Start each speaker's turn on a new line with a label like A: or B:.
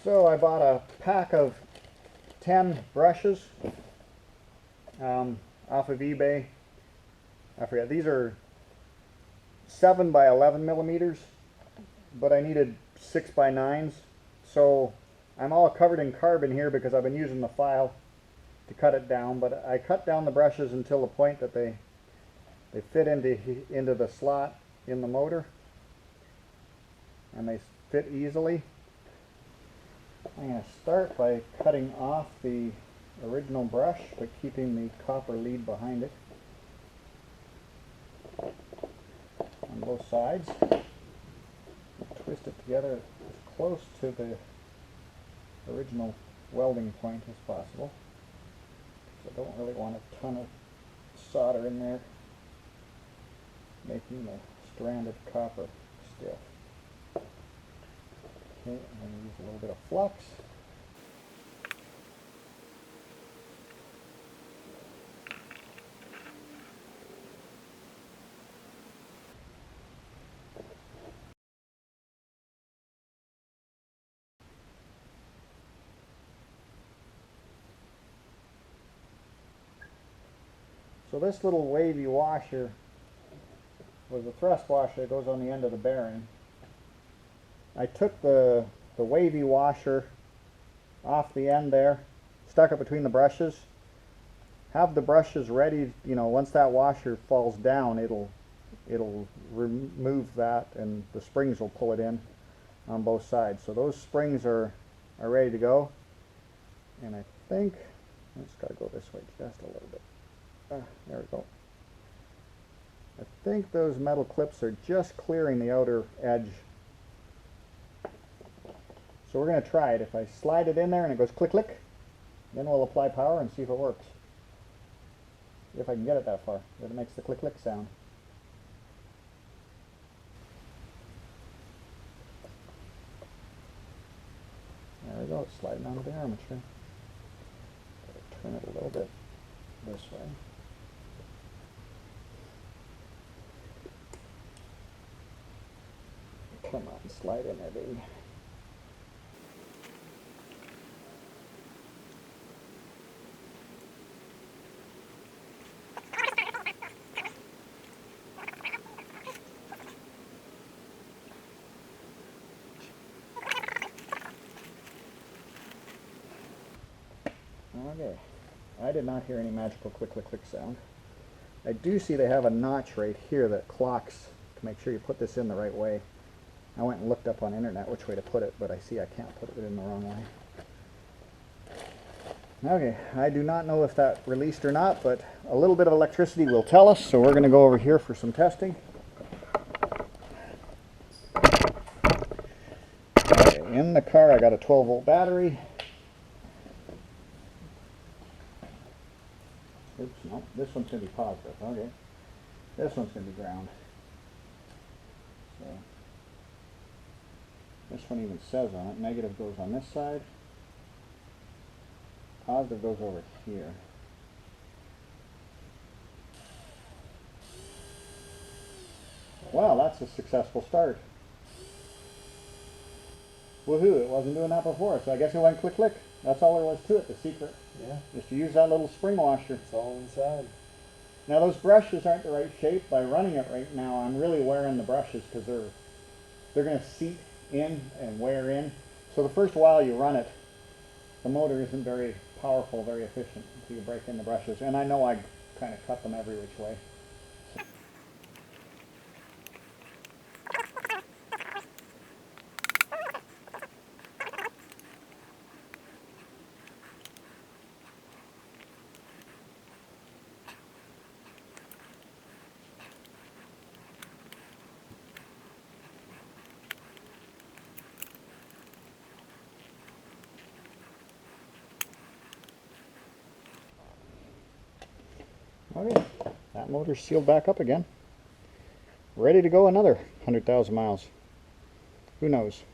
A: So I bought a pack of 10 brushes off of eBay. I forget, these are 7 by 11 millimeters, but I needed 6 by 9s. So I'm all covered in carbon here because I've been using the file to cut it down, but I cut down the brushes until the point that they fit into the slot in the motor, and they fit easily. I'm going to start by cutting off the original brush, but keeping the copper lead behind it on both sides. Twist it together as close to the original welding point as possible. So I don't really want a ton of solder in there, making the stranded copper stiff. Okay, I'm going to use a little bit of flux. So this little wavy washer was a thrust washer that goes on the end of the bearing. I took the wavy washer off the end there, stuck it between the brushes. Have the brushes ready, you know, once that washer falls down, it'll remove that and the springs will pull it in on both sides. So those springs are ready to go. And I think, I just gotta go this way just a little bit. There we go. I think those metal clips are just clearing the outer edge. So we're going to try it. If I slide it in there and it goes click click, then we'll apply power and see if it works. If I can get it that far, that it makes the click click sound. There we go, it's sliding onto the armature. Gotta turn it a little bit this way. Come on, slide in there, baby. Okay, I did not hear any magical click click click sound. I do see they have a notch right here that clocks to make sure you put this in the right way. I went and looked up on the internet which way to put it, but I see I can't put it in the wrong way. Okay, I do not know if that released or not, but a little bit of electricity will tell us, so we're going to go over here for some testing. Okay, in the car I got a 12-volt battery. Oops, no, this one's going to be positive. Okay, this one's going to be ground. So this one even says on it, negative goes on this side, positive goes over here. Wow, that's a successful start. Woohoo, it wasn't doing that before, so I guess it went click click. That's all there was to it, the secret.
B: Yeah.
A: Just to use that little spring washer.
B: It's all inside.
A: Now those brushes aren't the right shape. By running it right now, I'm really wearing the brushes because they're going to seat in and wear in. So the first while you run it, the motor isn't very powerful, very efficient until you break in the brushes. And I know I kind of cut them every which way. Okay, that motor's sealed back up again. Ready to go another 100,000 miles. Who knows?